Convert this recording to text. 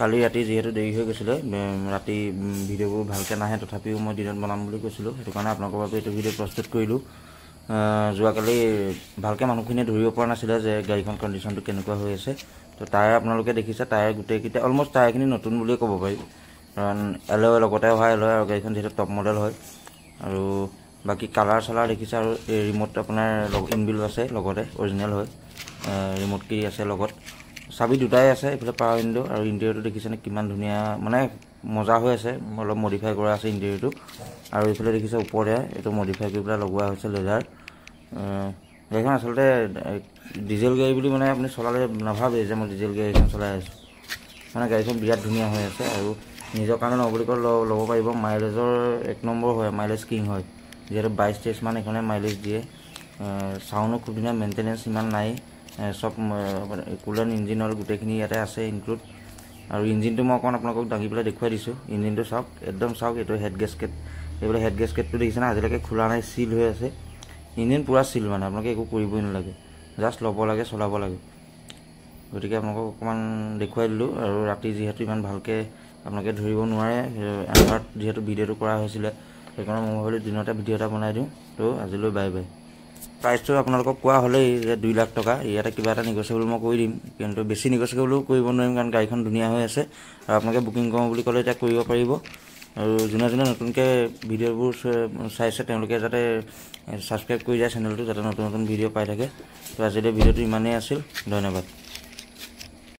কালি ৰাতি যেহেতু দেৰি হৈ গৈছিলে ৰাতি ভিডিঅ'বোৰ ভালকৈ নাহে তথাপিও মই দিনত বনাম বুলি কৈছিলোঁ সেইটো কাৰণে আপোনালোকৰ বাবে এইটো ভিডিঅ' প্ৰস্তুত কৰিলোঁ যোৱাকালি ভালকৈ মানুহখিনিয়ে ধৰিব পৰা নাছিলে যে গাড়ীখন কণ্ডিশ্যনটো কেনেকুৱা হৈ আছে তো টায়াৰ আপোনালোকে দেখিছে টায়াৰ গোটেইকেইটা অলমষ্ট টায়াৰখিনি নতুন বুলিয়ে ক'ব পাৰি কাৰণ এলয় লগতে অহা এলয় আৰু গাড়ীখন যিহেতু টপ মডেল হয় আৰু বাকী কালাৰ চালাৰ দেখিছে আৰু ৰিম'ট আপোনাৰ ইনবিল্ট আছে লগতে অৰিজিনেল হয় ৰিম'ট কি আছে লগত চাবি দুটাই আছে এইফালে পাৱাৰ উইণ্ডো আৰু ইণ্টেৰিয়ৰটো দেখিছেনে কিমান ধুনীয়া মানে মজা হৈ আছে অলপ মডিফাই কৰা আছে ইণ্টেৰিয়ৰটো আৰু এইফালে দেখিছে ওপৰে এইটো মডিফাই কৰি পেলাই লগোৱা হৈছে লেজাৰ গাড়ীখন আচলতে ডিজেল গাড়ী বুলি মানে আপুনি চলালে নাভাবে যে মই ডিজেল গাড়ী এখন চলাই আছোঁ মানে গাড়ীখন বিৰাট ধুনীয়া হৈ আছে আৰু নিজৰ কাৰণে নব বুলি কৈ ল'ব পাৰিব মাইলেজৰ 1 নম্বৰ হয় মাইলেজ কিং হয় যিহেতু 22-23 মান এইখনে মাইলেজ দিয়ে চাউণ্ডো খুব ধুনীয়া মেইনটেনেঞ্চ ইমান নাই সব কুলাৰ ইঞ্জিন অইল গোটেইখিনি ইয়াতে আছে ইনক্লুড আৰু ইঞ্জিনটো মই অকণ আপোনালোকক দাঙি পেলাই দেখুৱাই দিছোঁ ইঞ্জিনটো চাওক একদম চাওক এইটো হেড গেছকেট এইবিলাক হেড গেছকেটটো দেখিছে না আজিলৈকে খোলা নাই চিল হৈ আছে ইঞ্জিন পূৰা চিল মানে আপোনালোকে একো কৰিবই নালাগে জাষ্ট ল'ব লাগে চলাব লাগে গতিকে আপোনালোকক অকণমান দেখুৱাই দিলোঁ আৰু ৰাতি যিহেতু ইমান ভালকৈ আপোনালোকে ধৰিব নোৱাৰে এণ্ড্ৰইড যিহেতু ভিডিঅ'টো কৰা হৈছিলে সেইকাৰণে মই ভাবিলোঁ দিনতে ভিডিঅ' এটা বনাই দিওঁ তো আজিলৈ বাই বাই প্ৰাইচটো আপোনালোকক কোৱা হ'লেই যে 2 লাখ টকা ইয়াতে কিবা এটা নিগচিয়েবল মই কৰি দিম কিন্তু বেছি নিগচিয়েবলো কৰিব নোৱাৰিম কাৰণ গাড়ীখন ধুনীয়া হৈ আছে আৰু আপোনালোকে বুকিং কৰোঁ বুলি ক'লে এতিয়া কৰিব পাৰিব আৰু যোনে যোনে নতুনকৈ ভিডিঅ'বোৰ চাইছে তেওঁলোকে যাতে ছাবস্ক্ৰাইব কৰি যায় চেনেলটো যাতে নতুন নতুন ভিডিঅ' পাই থাকে তো আজিলৈ ভিডিঅ'টো ইমানেই আছিল ধন্যবাদ